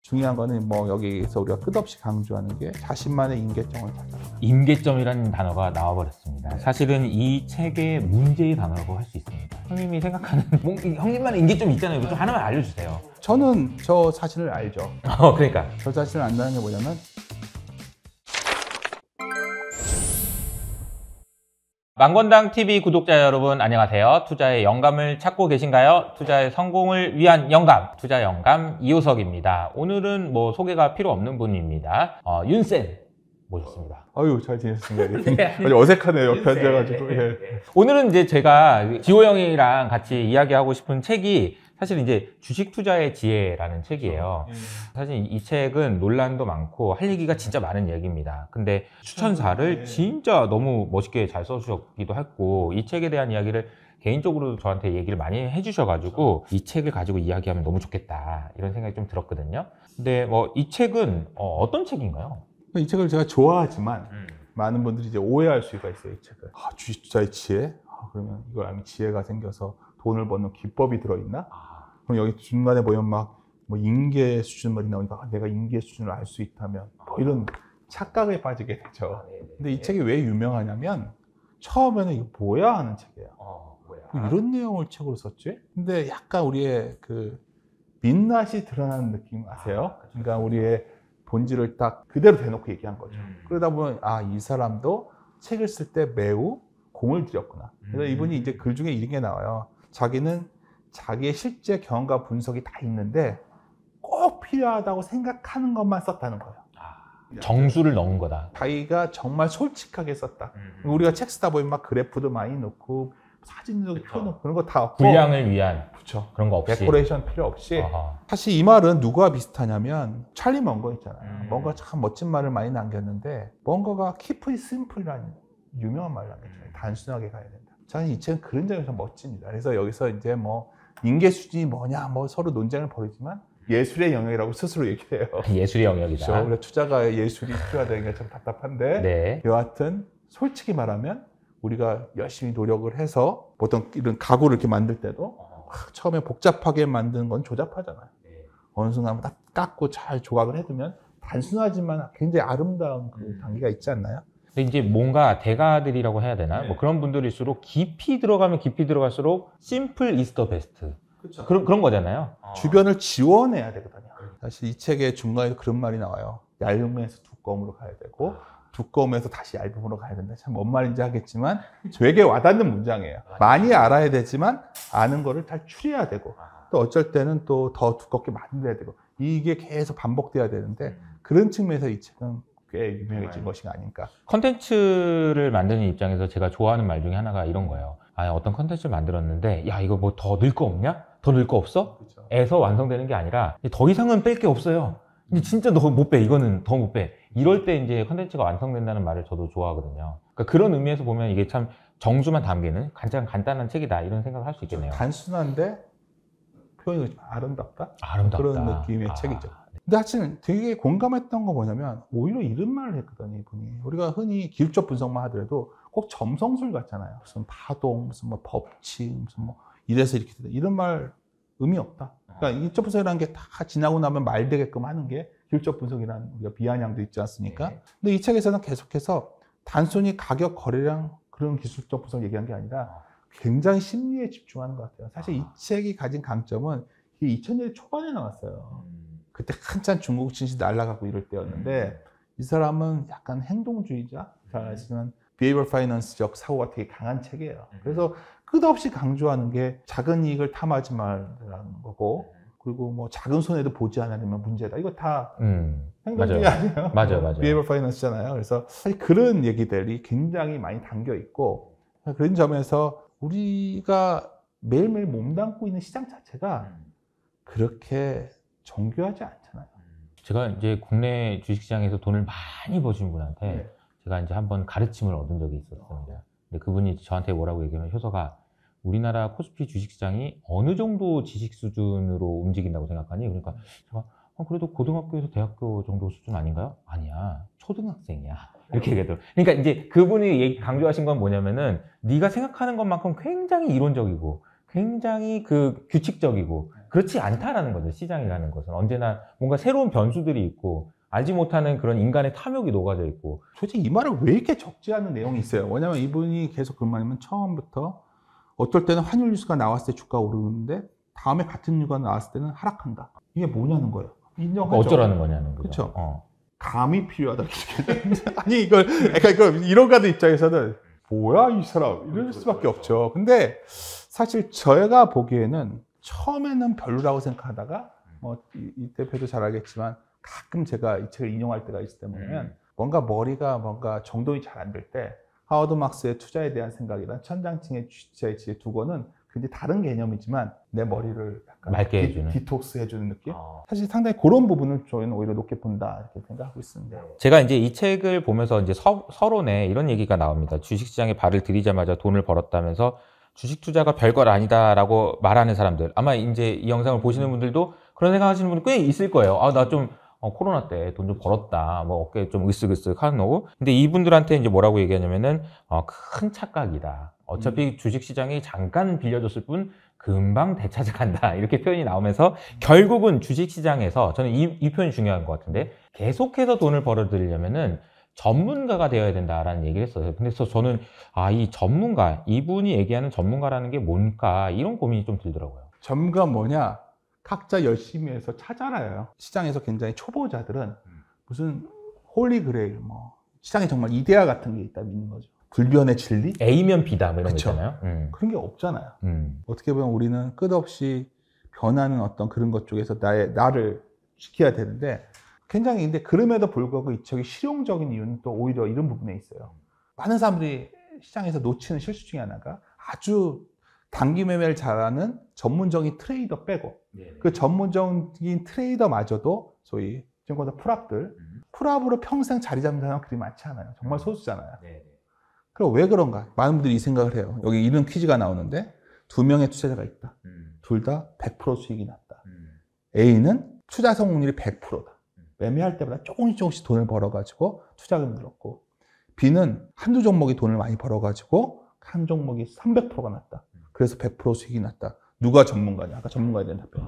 중요한 거는 뭐 여기서 우리가 끝없이 강조하는 게 자신만의 임계점을 찾아라. 임계점이라는 단어가 나와버렸습니다. 사실은 이 책의 문제의 단어라고 할 수 있습니다. 형님이 생각하는 형님만의 임계점이 있잖아요. 이거 좀 하나만 알려주세요. 저는 저 자신을 알죠. 그러니까 저 자신을 안다는 게 뭐냐면 망건당 TV 구독자 여러분 안녕하세요. 투자의 영감을 찾고 계신가요? 투자의 성공을 위한 영감, 투자 영감 이호석입니다. 오늘은 뭐 소개가 필요 없는 분입니다. 윤쌤 모셨습니다. 아유 잘 지냈습니다. 아주 어색하네요. 옆에 앉아가지고. 예. 오늘은 이제 제가 지호 형이랑 같이 이야기하고 싶은 책이 사실 이제 주식 투자의 지혜라는 책이에요. 사실 이 책은 논란도 많고 할 얘기가 진짜 많은 얘기입니다. 근데 추천사를 진짜 너무 멋있게 잘 써주셨기도 했고 이 책에 대한 이야기를 개인적으로 저한테 얘기를 많이 해주셔가지고 이 책을 가지고 이야기하면 너무 좋겠다 이런 생각이 좀 들었거든요. 근데 뭐 이 책은 어떤 책인가요? 이 책을 제가 좋아하지만 많은 분들이 이제 오해할 수가 있어요. 이 책을. 주식 투자의 지혜? 그러면 이걸 알면 지혜가 생겨서 돈을 버는 기법이 들어있나? 그럼 여기 중간에 보면 막 뭐 인계 수준 말이 나오니까 내가 인계 수준을 알 수 있다면 뭐 이런 착각에 빠지게 되죠. 근데 이 책이 왜 유명하냐면 처음에는 이거 뭐야 하는 책이에요. 뭐야? 이런 내용을 책으로 썼지? 근데 약간 우리의 그 민낯이 드러나는 느낌 아세요? 그러니까 우리의 본질을 딱 그대로 대놓고 얘기한 거죠. 그러다 보면 이 사람도 책을 쓸 때 매우 공을 들였구나. 그래서 이분이 이제 글 중에 이런 게 나와요. 자기는 자기의 실제 경험과 분석이 다 있는데 꼭 필요하다고 생각하는 것만 썼다는 거예요. 정수를 넣은 거다. 자기가 정말 솔직하게 썼다. 우리가 책 쓰다 보면 막 그래프도 많이 넣고 사진도 펴놓고 그런 거 다 없고 분량을 위한 그렇죠. 그런 거 없이 데코레이션 필요 없이 사실 이 말은 누구와 비슷하냐면 찰리 먼거 있잖아요. 먼거가 참 멋진 말을 많이 남겼는데 먼거가 Keep it simple이라는 유명한 말을 남겼잖아요. 단순하게 가야 된다. 저는 이 책은 그런 점에서 멋집니다. 그래서 여기서 이제 뭐 인계 수준이 뭐냐 뭐 서로 논쟁을 벌이지만 예술의 영역이라고 스스로 얘기해요. 예술의 영역이다. 그렇죠. 원래 투자가 예술이 필요하다는 게 참 답답한데 네. 여하튼 솔직히 말하면 우리가 열심히 노력을 해서 보통 이런 가구를 이렇게 만들 때도 처음에 복잡하게 만드는 건 조잡하잖아요. 어느 순간 딱 깎고 잘 조각을 해두면 단순하지만 굉장히 아름다운 그 단계가 있지 않나요? 근데 이제 뭔가 대가들이라고 해야 되나? 뭐 그런 분들일수록 깊이 들어가면 깊이 들어갈수록 simple is the best. 그렇죠. 그런 거잖아요. 주변을 지원해야 되거든요. 사실 이 책의 중간에 그런 말이 나와요. 얇음에서 두꺼움으로 가야 되고 두꺼움에서 다시 얇음으로 가야 된다. 참 뭔 말인지 하겠지만 되게 와닿는 문장이에요. 많이 알아야 되지만 아는 거를 다 추려야 되고 또 어쩔 때는 또 더 두껍게 만들어야 되고 이게 계속 반복돼야 되는데 그런 측면에서 이 책은 꽤 유명해진 것이 아닐까. 컨텐츠를 만드는 입장에서 제가 좋아하는 말 중에 하나가 이런 거예요. 어떤 컨텐츠를 만들었는데 야 이거 뭐 더 넣을 거 없냐? 더 넣을 거 없어? 그렇죠. 에서 완성되는 게 아니라 더 이상은 뺄 게 없어요. 근데 진짜 너 못 빼. 이거는 더 못 빼. 이럴 때 이제 컨텐츠가 완성된다는 말을 저도 좋아하거든요. 그러니까 그런 의미에서 보면 이게 참 정수만 담기는 가장 간단한 책이다 이런 생각을 할 수 있겠네요. 단순한데 표현이 아름답다? 아름답다. 그런 느낌의 책이죠. 근데 하여튼 되게 공감했던 거 뭐냐면 오히려 이런 말을 했거든요. 이분이. 우리가 흔히 기술적 분석만 하더라도 꼭 점성술 같잖아요. 무슨 파동, 무슨 뭐 법칙, 무슨 뭐 이래서 이렇게 되다. 이런 말 의미 없다. 그러니까 기술적 분석이라는 게 다 지나고 나면 말 되게끔 하는 게 기술적 분석이라는 우리가 비아냥도 있지 않습니까? 근데 이 책에서는 계속해서 단순히 가격 거래량 그런 기술적 분석 얘기한 게 아니라 굉장히 심리에 집중하는 것 같아요. 사실 이 책이 가진 강점은 이게 2000년대 초반에 나왔어요. 그때 한참 중국 증시 날아가고 이럴 때였는데 이 사람은 약간 행동주의자, 잘 아시면 behavioral finance적 사고가 되게 강한 책이에요. 그래서 끝없이 강조하는 게 작은 이익을 탐하지 말라는 거고 그리고 뭐 작은 손해도 보지 않으면 문제다. 이거 다 행동주의 아니에요? 맞아요. behavioral finance잖아요. 그래서 사실 그런 얘기들이 굉장히 많이 담겨 있고 그런 점에서 우리가 매일매일 몸담고 있는 시장 자체가 그렇게 정교하지 않잖아요. 제가 이제 국내 주식시장에서 돈을 많이 버신 분한테 제가 이제 한번 가르침을 얻은 적이 있었습니다. 근데 그분이 저한테 뭐라고 얘기하면 효서가 우리나라 코스피 주식시장이 어느 정도 지식 수준으로 움직인다고 생각하니? 그러니까 제가 그래도 고등학교에서 대학교 정도 수준 아닌가요? 아니야. 초등학생이야. 이렇게 얘기하더라고요. 그러니까 이제 그분이 강조하신 건 뭐냐면은 네가 생각하는 것만큼 굉장히 이론적이고 굉장히 그 규칙적이고 그렇지 않다라는 거죠. 시장이라는 것은 언제나 뭔가 새로운 변수들이 있고 알지 못하는 그런 인간의 탐욕이 녹아져 있고. 솔직히 이 말을 왜 이렇게 적지 않은 내용이 있어요. 왜냐면 이분이 계속 그 말이면 처음부터 어떨 때는 환율 뉴스가 나왔을 때 주가가 오르는데 다음에 같은 뉴스가 나왔을 때는 하락한다. 이게 뭐냐는 거예요. 인정하죠? 어쩌라는 거냐는 거죠. 그렇죠. 감이 필요하다. 아니 이걸 그러니까 이걸 이론가들 입장에서는 뭐야 이 사람 이럴 수밖에 없죠. 근데 사실 저희가 보기에는 처음에는 별로라고 생각하다가 뭐 이 대표도 잘 알겠지만 가끔 제가 이 책을 인용할 때가 있을 때 보면 뭔가 머리가 뭔가 정돈이 잘 안 될 때 하워드 막스의 투자에 대한 생각이란 천장층의 주체의 지혜 두 권은 굉장히 다른 개념이지만 내 머리를 약간 맑게 해주는 디톡스 해주는 느낌? 사실 상당히 그런 부분을 저희는 오히려 높게 본다 이렇게 생각하고 있습니다. 제가 이제 이 책을 보면서 이제 서론에 이런 얘기가 나옵니다. 주식시장에 발을 들이자마자 돈을 벌었다면서 주식 투자가 별것 아니다라고 말하는 사람들, 아마 이제 이 영상을 보시는 분들도 그런 생각하시는 분이 꽤 있을 거예요. 아, 나 좀 코로나 때 돈 좀 벌었다. 뭐 어깨 좀 으쓱으쓱 하노. 근데 이분들한테 이제 뭐라고 얘기하냐면은 큰 착각이다. 어차피 주식시장이 잠깐 빌려줬을 뿐 금방 되찾아간다. 이렇게 표현이 나오면서 결국은 주식시장에서 저는 이 표현이 중요한 것 같은데 계속해서 돈을 벌어들이려면은 전문가가 되어야 된다라는 얘기를 했어요. 근데 저는 이 전문가, 이분이 얘기하는 전문가라는 게 뭔가 이런 고민이 좀 들더라고요. 전문가 뭐냐? 각자 열심히 해서 찾아라요. 시장에서 굉장히 초보자들은 무슨 홀리 그레일, 뭐 시장에 정말 이데아 같은 게 있다 믿는 거죠. 불변의 진리? A면 B다 뭐 이런 그쵸. 거 있잖아요. 그런 게 없잖아요. 어떻게 보면 우리는 끝없이 변하는 어떤 그런 것 쪽에서 나를 지켜야 되는데 굉장히 근데 그럼에도 불구하고 이 책이 실용적인 이유는 또 오히려 이런 부분에 있어요. 많은 사람들이 시장에서 놓치는 실수 중에 하나가 아주 단기 매매를 잘하는 전문적인 트레이더 빼고 그 전문적인 트레이더마저도 소위 증권사 풀압들 풀압으로 평생 자리 잡는 사람은 그리 많지 않아요. 정말 소수잖아요. 그럼 왜 그런가? 많은 분들이 이 생각을 해요. 여기 이런 퀴즈가 나오는데 두 명의 투자자가 있다. 둘 다 100% 수익이 났다. A는 투자 성공률이 100%다. 매매할 때마다 조금씩 돈을 벌어가지고 투자금을 늘었고 B는 한두 종목이 돈을 많이 벌어가지고 한 종목이 300%가 났다. 그래서 100% 수익이 났다. 누가 전문가냐? 아까 전문가에 대한 답변이.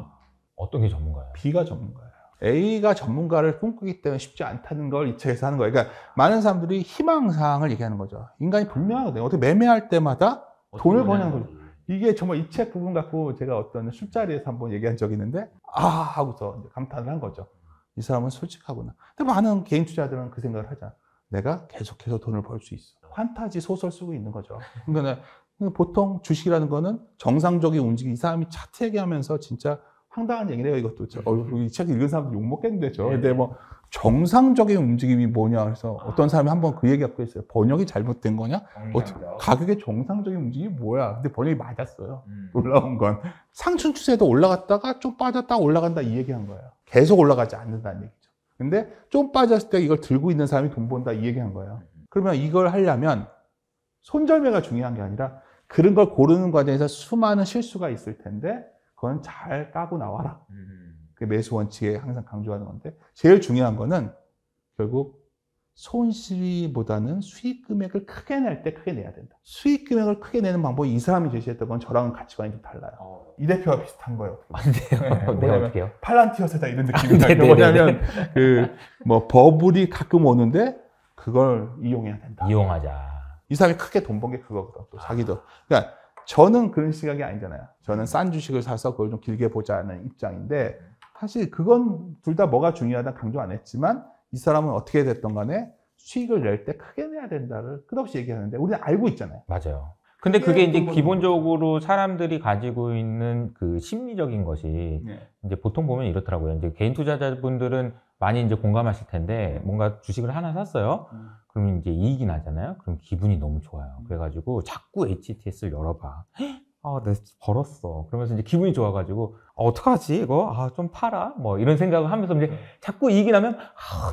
어떤 게 전문가예요? B가 전문가예요. A가 전문가를 꿈꾸기 때문에 쉽지 않다는 걸 이 책에서 하는 거예요. 그러니까 많은 사람들이 희망사항을 얘기하는 거죠. 인간이 불명하거든요. 어떻게 매매할 때마다 돈을 버냐는 거죠. 이게 정말 이 책 부분 갖고 제가 어떤 술자리에서 한번 얘기한 적이 있는데 하고서 이제 감탄을 한 거죠. 이 사람은 솔직하구나. 근데 많은 개인 투자자들은 그 생각을 하잖아. 내가 계속해서 돈을 벌 수 있어. 판타지 소설 쓰고 있는 거죠. 그러니까 보통 주식이라는 거는 정상적인 움직임, 이 사람이 차트 얘기하면서 진짜 황당한 얘기네요, 이것도. 이 책 읽은 사람들 욕먹겠는데, 근데 뭐, 정상적인 움직임이 뭐냐. 그래서 어떤 사람이 한번 그 얘기 갖고 있어요. 번역이 잘못된 거냐? 가격의 정상적인 움직임이 뭐야? 근데 번역이 맞았어요. 올라온 건. 상승 추세도 올라갔다가 좀 빠졌다 올라간다 이 얘기 한 거예요. 계속 올라가지 않는다는 얘기죠. 근데 좀 빠졌을 때 이걸 들고 있는 사람이 돈 번다 이 얘기 한 거예요. 그러면 이걸 하려면 손절매가 중요한 게 아니라 그런 걸 고르는 과정에서 수많은 실수가 있을 텐데 그건 잘 까고 나와라. 그 매수 원칙에 항상 강조하는 건데 제일 중요한 거는 결국 손실보다는 수익 금액을 크게 낼 때 크게 내야 된다. 수익 금액을 크게 내는 방법이 이 사람이 제시했던 건 저랑은 가치관이 좀 달라요. 이 대표와 비슷한 거예요. 네, 어떻게요? 팔란티어스다 이런 느낌이 뭐냐면 버블이 가끔 오는데 그걸 이용해야 된다. 이용하자. 이 사람이 크게 돈 번 게 그거거든. 또 자기도. 그러니까 저는 그런 시각이 아니잖아요. 저는 싼 주식을 사서 그걸 좀 길게 보자는 입장인데 사실 그건 둘 다 뭐가 중요하다 강조 안 했지만 이 사람은 어떻게 됐던 간에 수익을 낼 때 크게 내야 된다를 끝없이 얘기하는데 우리는 알고 있잖아요. 맞아요. 근데 그게 이제 기본적으로 사람들이 가지고 있는 그 심리적인 것이 이제 보통 보면 이렇더라고요. 이제 개인 투자자분들은 많이 이제 공감하실 텐데 뭔가 주식을 하나 샀어요. 그러면 이제 이익이 나잖아요. 그럼 기분이 너무 좋아요. 그래가지고 자꾸 HTS를 열어봐. 내가 벌었어. 그러면서 이제 기분이 좋아가지고 어떡하지 이거? 좀 팔아? 뭐 이런 생각을 하면서 이제 자꾸 이익이 나면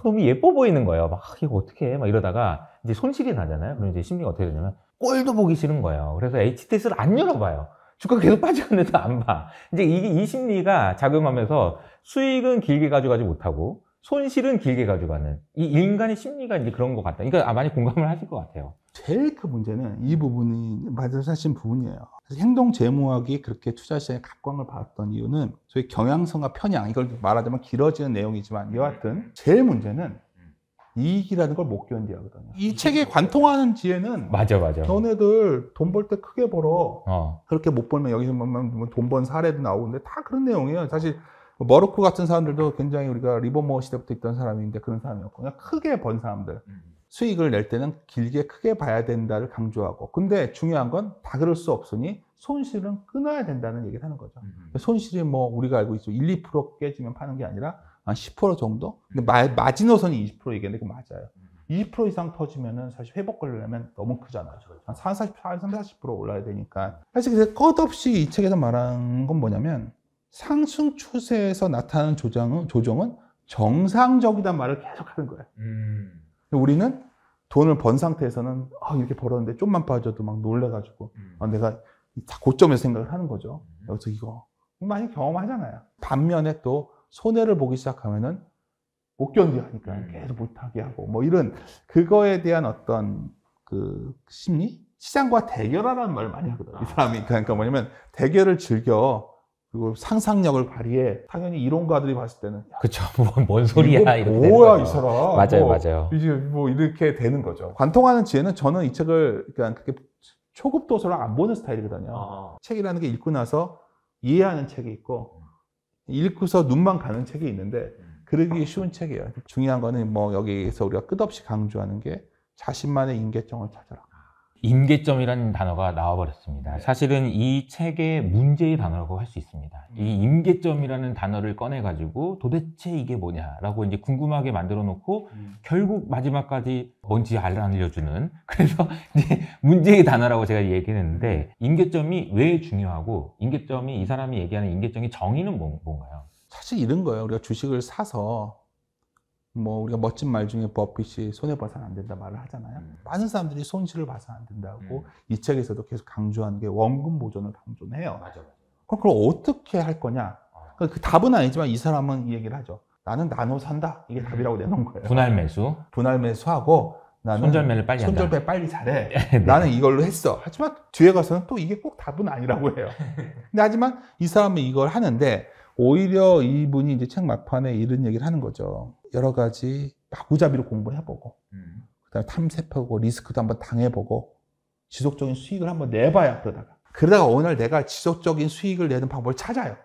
너무 예뻐 보이는 거예요. 막 이거 어떻게 해? 막 이러다가 이제 손실이 나잖아요. 그럼 이제 심리가 어떻게 되냐면 꼴도 보기 싫은 거예요. 그래서 HTS를 안 열어봐요. 주가가 계속 빠지는데도 안 봐. 이제 이 심리가 작용하면서 수익은 길게 가져가지 못하고 손실은 길게 가져가는 이 인간의 심리가 이제 그런 것 같다. 그러니까 많이 공감을 하실 것 같아요. 제일 큰 문제는 이 부분이 말씀하신 부분이에요. 행동 재무학이 그렇게 투자 시장에 각광을 받았던 이유는 소위 경향성과 편향, 이걸 말하자면 길어지는 내용이지만 여하튼 제일 문제는 이익이라는 걸 못 견디하거든요. 이 책에 관통하는 지혜는 맞아. 너네들 돈 벌 때 크게 벌어. 그렇게 못 벌면 여기서 보면 돈 번 사례도 나오는데 다 그런 내용이에요. 사실 머르크 같은 사람들도 굉장히 우리가 리버모어 시대부터 있던 사람인데 그런 사람이었고 그냥 크게 번 사람들. 수익을 낼 때는 길게 크게 봐야 된다를 강조하고 근데 중요한 건 다 그럴 수 없으니 손실은 끊어야 된다는 얘기를 하는 거죠. 손실이 뭐 우리가 알고 있죠. 1, 2% 깨지면 파는 게 아니라 한 10% 정도? 근데 마지노선이 20% 얘기했는데 그거 맞아요. 20% 이상 터지면은 사실 회복 걸려면 너무 크잖아요. 한 40% 올라야 되니까. 사실 그래서 끝없이 이 책에서 말하는 건 뭐냐면 상승 추세에서 나타나는 조정은 정상적이란 말을 계속 하는 거예요. 우리는 돈을 번 상태에서는 이렇게 벌었는데 좀만 빠져도 막 놀래가지고 내가 다 고점에서 생각을 하는 거죠. 여기서 이거 많이 경험하잖아요. 반면에 또 손해를 보기 시작하면은 못 견디하니까 계속 못하게 하고 뭐 이런 그거에 대한 어떤 그 심리? 시장과 대결하라는 말을 많이 하거든요. 이 사람이 그러니까 뭐냐면 대결을 즐겨 그리고 상상력을 발휘해. 당연히 이론가들이 봤을 때는 그쵸. 뭔 소리야 이렇게 뭐야 이 사람. 맞아요. 이제 뭐 이렇게 되는 거죠. 관통하는 지혜는 저는 이 책을 그냥 그렇게 초급 도서로 안 보는 스타일이거든요. 책이라는 게 읽고 나서 이해하는 책이 있고 읽고서 눈만 가는 책이 있는데 그러기 쉬운 책이에요. 중요한 거는 뭐 여기에서 우리가 끝없이 강조하는 게 자신만의 임계점을 찾아라. 임계점이라는 단어가 나와버렸습니다. 사실은 이 책의 문제의 단어라고 할 수 있습니다. 이 임계점이라는 단어를 꺼내가지고 도대체 이게 뭐냐라고 이제 궁금하게 만들어 놓고 결국 마지막까지 뭔지 알려주는 그래서 이제 문제의 단어라고 제가 얘기했는데 임계점이 왜 중요하고 임계점이 이 사람이 얘기하는 임계점의 정의는 뭔가요? 사실 이런 거예요. 우리가 주식을 사서 뭐 우리가 멋진 말 중에 버핏이 손해봐서는 안 된다 말을 하잖아요. 많은 사람들이 손실을 봐서는 안 된다고 이 책에서도 계속 강조하는 게 원금 보존을 강조는 해요. 맞아. 그럼 그걸 어떻게 할 거냐? 그 답은 아니지만 이 사람은 이 얘기를 하죠. 나는 나눠 산다. 이게 답이라고 내놓은 거예요. 분할 매수. 분할 매수하고 나는 손절매를 빨리 한다. 손절매 빨리 잘해. 네. 나는 이걸로 했어. 하지만 뒤에 가서는 또 이게 꼭 답은 아니라고 해요. 근데 하지만 이 사람은 이걸 하는데 오히려 이분이 이제 책 막판에 이런 얘기를 하는 거죠. 여러 가지 마구잡이로 공부해보고, 그다음에 탐색하고, 리스크도 한번 당해보고, 지속적인 수익을 한번 내봐야 그러다가 어느 날 내가 지속적인 수익을 내는 방법을 찾아요.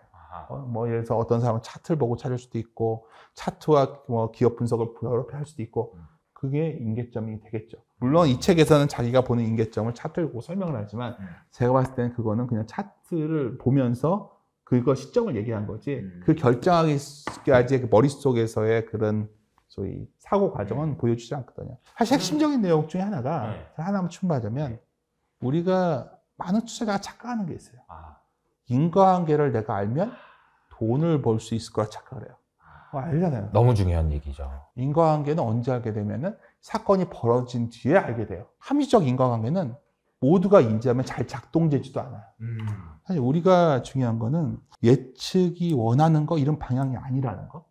뭐 예를 들어서 어떤 사람은 차트를 보고 찾을 수도 있고, 차트와 뭐 기업 분석을 여러 할 수도 있고, 그게 임계점이 되겠죠. 물론 이 책에서는 자기가 보는 임계점을 차트를 보고 설명을 하지만, 제가 봤을 때는 그거는 그냥 차트를 보면서 그거 시점을 얘기한 거지 그 결정하기까지의 머릿속에서의 그런 소위 사고 과정은 보여주지 않거든요. 사실 핵심적인 내용 중에 하나가 하나만 첨부하자면 우리가 많은 투자자가 착각하는 게 있어요. 인과관계를 내가 알면 돈을 벌 수 있을 거라 착각을 해요. 알잖아요. 너무 중요한 얘기죠. 인과관계는 언제 알게 되면은 사건이 벌어진 뒤에 알게 돼요. 함의적 인과관계는 모두가 인지하면 잘 작동되지도 않아요. 사실 우리가 중요한 거는 예측이 원하는 거 이런 방향이 아니라는 거.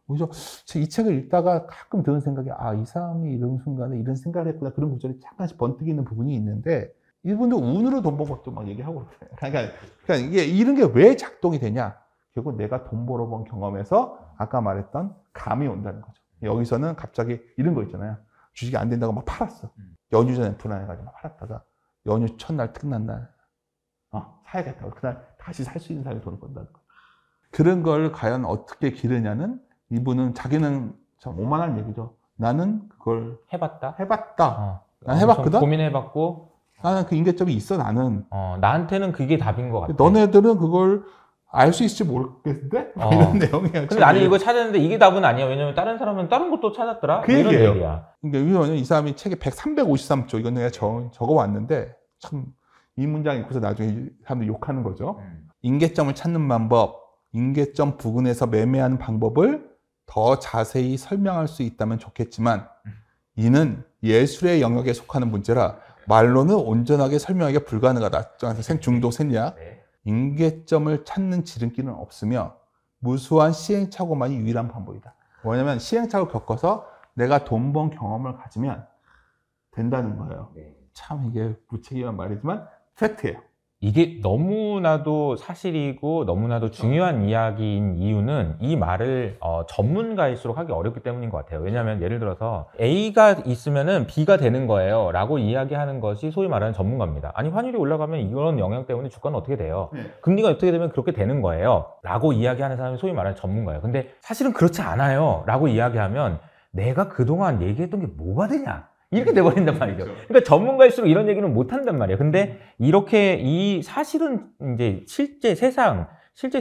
그래서 이 책을 읽다가 가끔 드는 생각이 이 사람이 이런 순간에 이런 생각을 했구나 그런 구절이 잠깐씩 번뜩이는 부분이 있는데 이분도 운으로 돈 번 것도 막 얘기하고 그래요. 그러니까 이게 이런 게 왜 작동이 되냐? 결국 내가 돈 벌어본 경험에서 아까 말했던 감이 온다는 거죠. 여기서는 갑자기 이런 거 있잖아요. 주식이 안 된다고 막 팔았어. 연휴 전에 불안해가지고 막 팔았다가 연휴 첫날 끝난 날 사야겠다고 그날 다시 살 수 있는 사람이 돈을 번다는 거예요. 그런 걸 과연 어떻게 기르냐는 이분은 자기는 참 오만한 얘기죠. 나는 그걸 해봤다. 난 해봤거든. 고민해봤고 나는 그 임계점이 있어. 나는 나한테는 그게 답인 것 같아. 너네들은 그걸 알 수 있을지 모르겠는데 이런 내용이야. 근데 나는 이거 찾았는데 이게 답은 아니야. 왜냐면 다른 사람은 다른 것도 찾았더라. 그 이런 얘기예요. 얘기야. 그러니까 이 사람이 책에 353조 이건 내가 적어왔는데 참 이 문장 읽고서 나중에 사람들이 욕하는 거죠. 임계점을 찾는 방법, 임계점 부근에서 매매하는 방법을 더 자세히 설명할 수 있다면 좋겠지만 이는 예술의 영역에 속하는 문제라 말로는 온전하게 설명하기가 불가능하다. 중도 생략. 임계점을 찾는 지름길은 없으며 무수한 시행착오만이 유일한 방법이다. 뭐냐면 시행착오를 겪어서 내가 돈 번 경험을 가지면 된다는 거예요. 참 이게 무책임한 말이지만 팩트예요. 이게 너무나도 사실이고 너무나도 중요한 이야기인 이유는 이 말을 전문가일수록 하기 어렵기 때문인 것 같아요. 왜냐하면 예를 들어서 A가 있으면은 B가 되는 거예요 라고 이야기하는 것이 소위 말하는 전문가입니다. 아니 환율이 올라가면 이런 영향 때문에 주가는 어떻게 돼요? 금리가 어떻게 되면 그렇게 되는 거예요 라고 이야기하는 사람이 소위 말하는 전문가예요. 근데 사실은 그렇지 않아요 라고 이야기하면 내가 그동안 얘기했던 게 뭐가 되냐? 이렇게 돼버린단 말이죠. 그러니까 전문가일수록 이런 얘기는 못 한단 말이에요. 근데 이렇게 이 사실은 이제 실제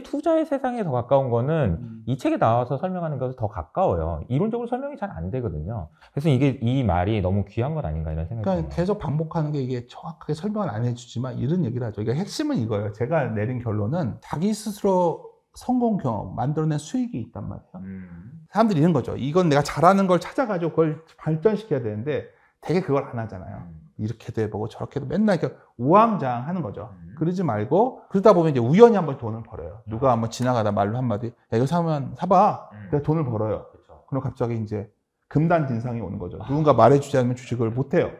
투자의 세상에 더 가까운 거는 이 책에 나와서 설명하는 것에 더 가까워요. 이론적으로 설명이 잘 안 되거든요. 그래서 이 말이 너무 귀한 것 아닌가 이런 생각이 그러니까 듭니다. 계속 반복하는 게 이게 정확하게 설명을 안 해주지만 이런 얘기를 하죠. 이게 핵심은 이거예요. 제가 내린 결론은 자기 스스로 성공 경험, 만들어낸 수익이 있단 말이에요. 사람들이 이런 거죠. 이건 내가 잘하는 걸 찾아가지고 그걸 발전시켜야 되는데 되게 그걸 안 하잖아요. 이렇게도 해보고 저렇게도 맨날 이렇게 우왕좌왕 하는 거죠. 그러지 말고 그러다 보면 이제 우연히 한번 돈을 벌어요. 누가 한번 지나가다 말로 한마디 야 이거 사면 사봐. 내가 돈을 벌어요. 그럼 갑자기 이제 금단진상이 오는 거죠. 누군가 말해주지 않으면 주식을 못해요.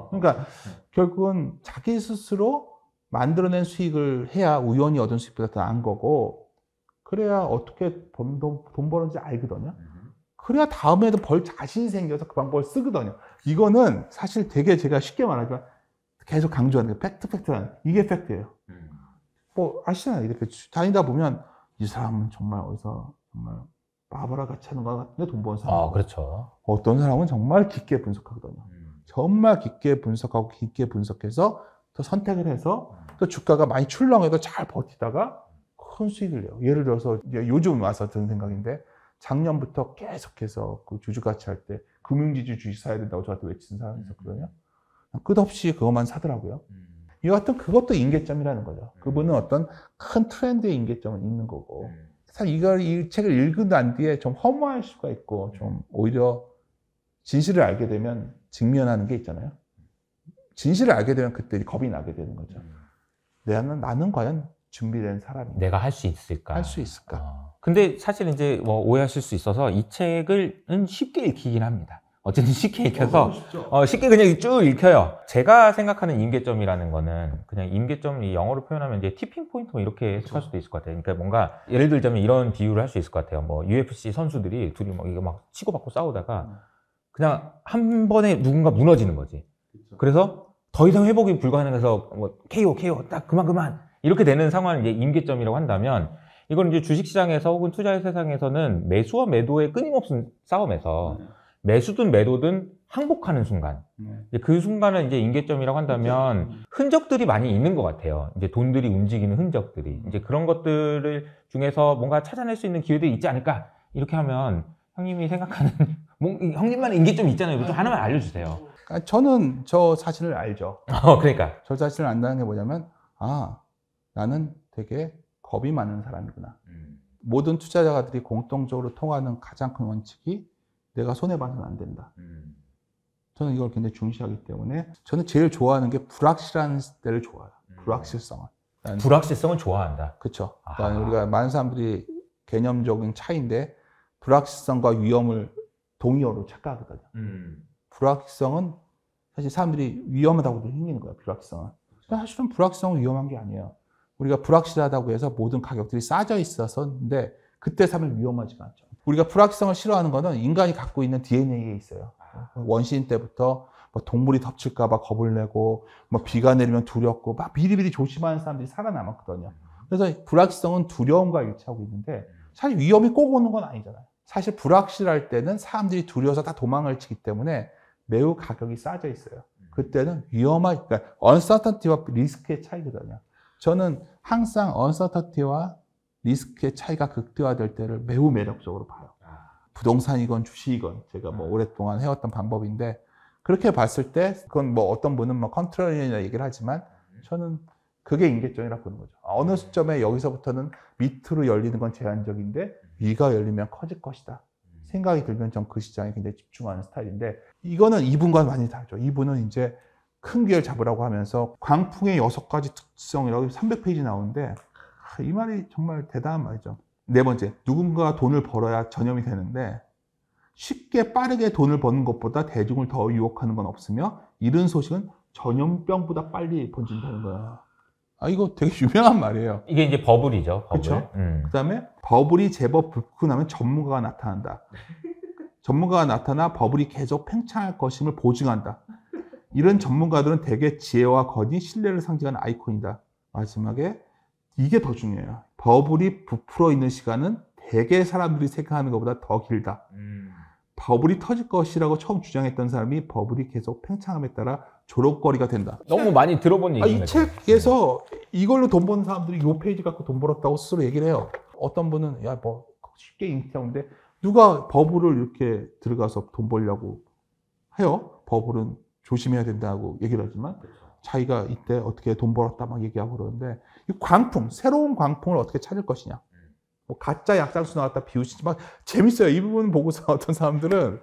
그러니까 결국은 자기 스스로 만들어낸 수익을 해야 우연히 얻은 수익보다 더 나은 거고 그래야 어떻게 돈 버는지 알거든요. 그래야 다음에도 벌 자신이 생겨서 그 방법을 쓰거든요. 이거는 사실 되게 제가 쉽게 말하지만 계속 강조하는 게 팩트는 이게 팩트예요. 뭐 아시잖아요. 이렇게 다니다 보면 이 사람은 정말 어디서 정말 바보라 같이 하는 것 같은데 돈 버는 사람. 그렇죠. 어떤 사람은 정말 깊게 분석하거든요. 정말 깊게 분석하고 깊게 분석해서 또 선택을 해서 또 주가가 많이 출렁해도 잘 버티다가 큰 수익을 내요. 예를 들어서 이제 요즘 와서 드는 생각인데 작년부터 계속해서 그 주주가치 할 때 금융지주 주식 사야 된다고 저한테 외치는 사람이 있었거든요. 끝없이 그것만 사더라고요. 여하튼 그것도 임계점이라는 거죠. 그분은 어떤 큰 트렌드의 임계점은 있는 거고 사실 이 책을 읽은 난 뒤에 좀 허무할 수가 있고 좀 오히려 진실을 알게 되면 직면하는 게 있잖아요. 진실을 알게 되면 그때 겁이 나게 되는 거죠. 나는 과연 준비된 사람인가? 내가 할 수 있을까? 할 수 있을까? 근데 사실 이제 뭐 오해하실 수 있어서 이 책은 쉽게 읽히긴 합니다. 어쨌든 쉽게 읽혀서 쉽게 그냥 쭉 읽혀요. 제가 생각하는 임계점이라는 거는 그냥 임계점이 영어로 표현하면 이제 티핑 포인트 뭐 이렇게 해석할 수도 있을 것 같아요. 그러니까 뭔가 예를 들자면 이런 비유를 할 수 있을 것 같아요. 뭐 UFC 선수들이 둘이 막 이거 막 치고받고 싸우다가 그냥 한 번에 누군가 무너지는 거지. 그래서 더 이상 회복이 불가능해서 뭐 KO 딱 그만 이렇게 되는 상황을 이제 임계점이라고 한다면 이건 이제 주식시장에서 혹은 투자의 세상에서는 매수와 매도의 끊임없는 싸움에서 매수든 매도든 항복하는 순간 그 순간을 이제 임계점이라고 한다면 흔적들이 많이 있는 것 같아요. 이제 돈들이 움직이는 흔적들이 이제 그런 것들을 중에서 뭔가 찾아낼 수 있는 기회들이 있지 않을까 이렇게 하면 형님이 생각하는 형님만의 임계점이 있잖아요. 좀 하나만 알려주세요. 저는 저 자신을 알죠. 그러니까 저 자신을 안다는 게 뭐냐면 나는 되게 겁이 많은 사람이구나. 모든 투자자들이 공통적으로 통하는 가장 큰 원칙이 내가 손해봐서는 안 된다. 저는 이걸 굉장히 중시하기 때문에 저는 제일 좋아하는 게 불확실한 때를 좋아해요. 불확실성을. 불확실성을 좋아한다. 그렇죠. 그러니까 우리가 많은 사람들이 개념적인 차이인데 불확실성과 위험을 동의어로 착각하거든요. 불확실성은 사실 사람들이 위험하다고 생기는 거예요. 불확실성은. 사실은 불확실성은 위험한 게 아니에요. 우리가 불확실하다고 해서 모든 가격들이 싸져 있어서인데 그때 사면 위험하지가 않죠. 우리가 불확실성을 싫어하는 거는 인간이 갖고 있는 DNA에 있어요. 원시인 때부터 뭐 동물이 덮칠까 봐 겁을 내고 뭐 비가 내리면 두렵고 막 미리미리 조심하는 사람들이 살아남았거든요. 그래서 불확실성은 두려움과 일치하고 있는데 사실 위험이 꼭 오는 건 아니잖아요. 사실 불확실할 때는 사람들이 두려워서 다 도망을 치기 때문에 매우 가격이 싸져 있어요. 그때는 그러니까 uncertainty와 리스크의 차이거든요. 저는 항상 uncertainty와 리스크의 차이가 극대화될 때를 매우 매력적으로 봐요. 부동산이건 주식이건 제가 뭐 오랫동안 해왔던 방법인데 그렇게 봤을 때 그건 뭐 어떤 분은 뭐 컨트롤이나 얘기를 하지만 저는 그게 임계점이라고 보는 거죠. 어느 시점에 여기서부터는 밑으로 열리는 건 제한적인데 위가 열리면 커질 것이다. 생각이 들면 전 그 시장에 굉장히 집중하는 스타일인데 이거는 이분과는 많이 다르죠. 이분은 이제 큰 기회를 잡으라고 하면서 광풍의 6가지 특성이라고 300페이지 나오는데 이 말이 정말 대단한 말이죠. 네 번째, 누군가 돈을 벌어야 전염이 되는데 쉽게 빠르게 돈을 버는 것보다 대중을 더 유혹하는 건 없으며 이런 소식은 전염병보다 빨리 번진다는 거야. 아, 이거 되게 유명한 말이에요. 이게 이제 버블이죠. 버블. 그렇죠. 그다음에 버블이 제법 붓고 나면 전문가가 나타난다. 전문가가 나타나 버블이 계속 팽창할 것임을 보증한다. 이런 전문가들은 대개 지혜와 건의, 신뢰를 상징하는 아이콘이다. 마지막에 이게 더 중요해요. 버블이 부풀어 있는 시간은 대개 사람들이 생각하는 것보다 더 길다. 버블이 터질 것이라고 처음 주장했던 사람이 버블이 계속 팽창함에 따라 조롱거리가 된다. 너무 많이 들어본 얘기입니다. 이 책에서 이걸로 돈 버는 사람들이 이 페이지 갖고 돈 벌었다고 스스로 얘기를 해요. 어떤 분은 야, 뭐 쉽게 인기하는데 누가 버블을 이렇게 들어가서 돈 벌려고 해요? 버블은 조심해야 된다고 얘기를 하지만 자기가 이때 어떻게 돈 벌었다 막 얘기하고 그러는데 이 광풍, 새로운 광풍을 어떻게 찾을 것이냐. 뭐 가짜 약장수 나왔다 비웃이지 막 재밌어요. 이 부분 보고서 어떤 사람들은.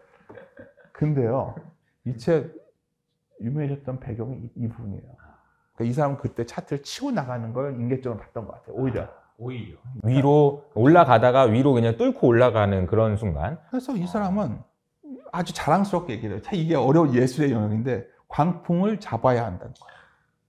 근데요, 이 책 유명해졌던 배경이 이 부분이에요. 그러니까 이 사람은 그때 차트를 치고 나가는 걸 인계적으로 봤던 것 같아요. 오히려. 위로 올라가다가 위로 그냥 뚫고 올라가는 그런 순간. 그래서 이 사람은 아주 자랑스럽게 얘기를 해요. 이게 어려운 예술의 영역인데 광풍을 잡아야 한다는 거예요.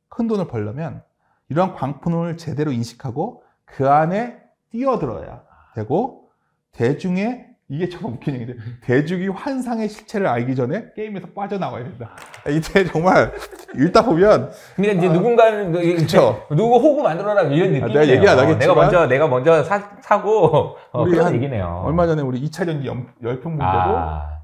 큰 돈을 벌려면 이러한 광풍을 제대로 인식하고 그 안에 뛰어들어야 되고 대중의 이게 좀 웃긴 얘기인데 대중이 환상의 실체를 알기 전에 게임에서 빠져나와야 된다. 이때 정말 읽다 보면 근데 이제 누군가는 그쵸. 누구 호구 만들어라 이런 느낌이에요. 내가 얘기 안 하겠지만 내가 먼저 사고 우리 그런 얘기네요. 얼마 전에 우리 2차 전지 열풍 문제도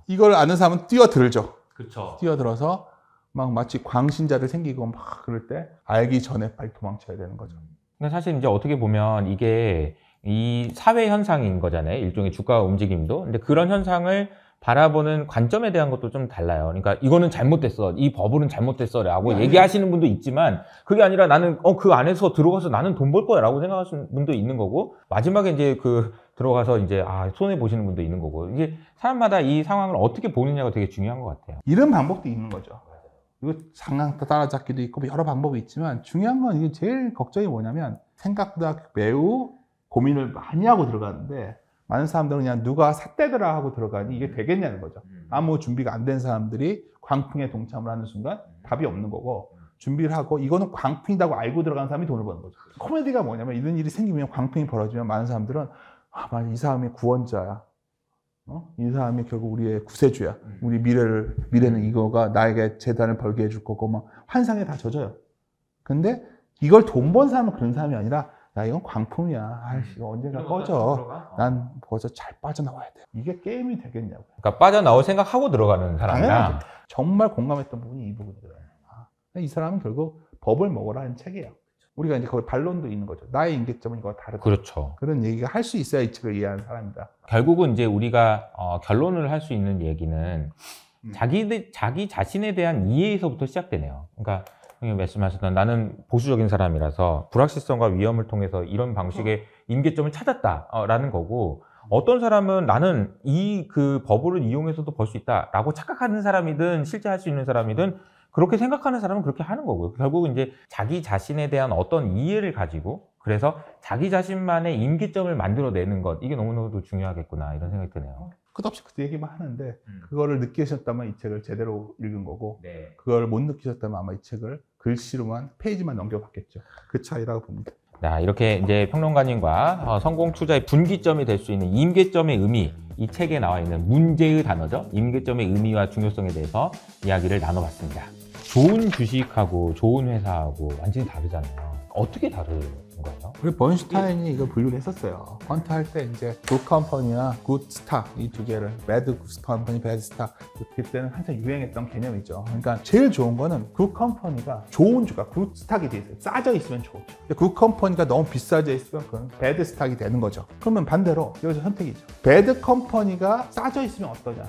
이걸 아는 사람은 뛰어들죠. 그렇죠. 뛰어들어서 막 마치 광신자들 생기고 막 그럴 때 알기 전에 빨리 도망쳐야 되는 거죠. 근데 사실 이제 어떻게 보면 이게 이 사회 현상인 거잖아요. 일종의 주가 움직임도. 근데 그런 현상을 바라보는 관점에 대한 것도 좀 달라요. 그러니까 이거는 잘못됐어. 이 버블은 잘못됐어. 라고 얘기하시는 분도 있지만 그게 아니라 나는 그 안에서 들어가서 나는 돈 벌 거야. 라고 생각하시는 분도 있는 거고 마지막에 이제 들어가서 이제 손해 보시는 분도 있는 거고 이게 사람마다 이 상황을 어떻게 보느냐가 되게 중요한 것 같아요. 이런 방법도 있는 거죠. 이거 상황 따라잡기도 있고 여러 방법이 있지만 중요한 건 이게 제일 걱정이 뭐냐면 생각보다 매우 고민을 많이 하고 들어가는데 많은 사람들은 그냥 누가 삿대더라 하고 들어가니 이게 되겠냐는 거죠. 아무 준비가 안 된 사람들이 광풍에 동참을 하는 순간 답이 없는 거고 준비를 하고 이거는 광풍이라고 알고 들어가는 사람이 돈을 버는 거죠. 코미디가 뭐냐면 이런 일이 생기면 광풍이 벌어지면 많은 사람들은 이 사람이 구원자야. 이 사람이 결국 우리의 구세주야. 우리 미래는 이거가 나에게 재단을 벌게 해줄 거고 막 환상에 다 젖어요. 근데 이걸 돈 번 사람은 그런 사람이 아니라 야, 이건 광풍이야. 아이씨, 언젠가 꺼져. 난 벌써 잘 빠져나와야 돼. 이게 게임이 되겠냐고. 그러니까 빠져나올 생각하고 들어가는 사람이랑 당연하죠. 정말 공감했던 부분이 이 부분이거든요. 이 사람은 결국 법을 먹으라 하는 책이에요. 우리가 이제 거기 반론도 있는 거죠. 나의 인계점은 이거와 다르다. 그렇죠. 그런 얘기가 할 수 있어야 이 책을 이해하는 사람이다. 결국은 이제 우리가 결론을 할 수 있는 얘기는 자기 자신에 대한 이해에서부터 시작되네요. 그러니까 말씀하셨던 나는 보수적인 사람이라서 불확실성과 위험을 통해서 이런 방식의 임계점을 찾았다라는 거고 어떤 사람은 나는 그 버블을 이용해서도 벌 수 있다라고 착각하는 사람이든 실제 할 수 있는 사람이든 그렇게 생각하는 사람은 그렇게 하는 거고요. 결국은 이제 자기 자신에 대한 어떤 이해를 가지고 그래서 자기 자신만의 임계점을 만들어내는 것 이게 너무너무 중요하겠구나 이런 생각이 드네요. 끝없이 그 얘기만 하는데 그거를 느끼셨다면 이 책을 제대로 읽은 거고 네. 그걸 못 느끼셨다면 아마 이 책을 글씨로만 페이지만 넘겨봤겠죠. 그 차이라고 봅니다. 자, 이렇게 이제 평론가님과 성공 투자의 분기점이 될 수 있는 임계점의 의미 이 책에 나와 있는 문제의 단어죠. 임계점의 의미와 중요성에 대해서 이야기를 나눠봤습니다. 좋은 주식하고 좋은 회사하고 완전히 다르잖아요. 어떻게 다른 거예요? 우리 번슈타인이 이걸 분류를 했었어요. 퀀트 할 때 이제 굿 컴퍼니와 굿 스탁 이 두 개를 매드 컴퍼니, 배드 스탁 그때는 한참 유행했던 개념이죠. 그러니까 제일 좋은 거는 굿 컴퍼니가 좋은 주가 굿 스탁이 돼 있어요. 싸져 있으면 좋죠. 근데 굿 컴퍼니가 너무 비싸져 있으면 그건 배드 스탁이 되는 거죠. 그러면 반대로 여기서 선택이죠. 배드 컴퍼니가 싸져 있으면 어떠냐?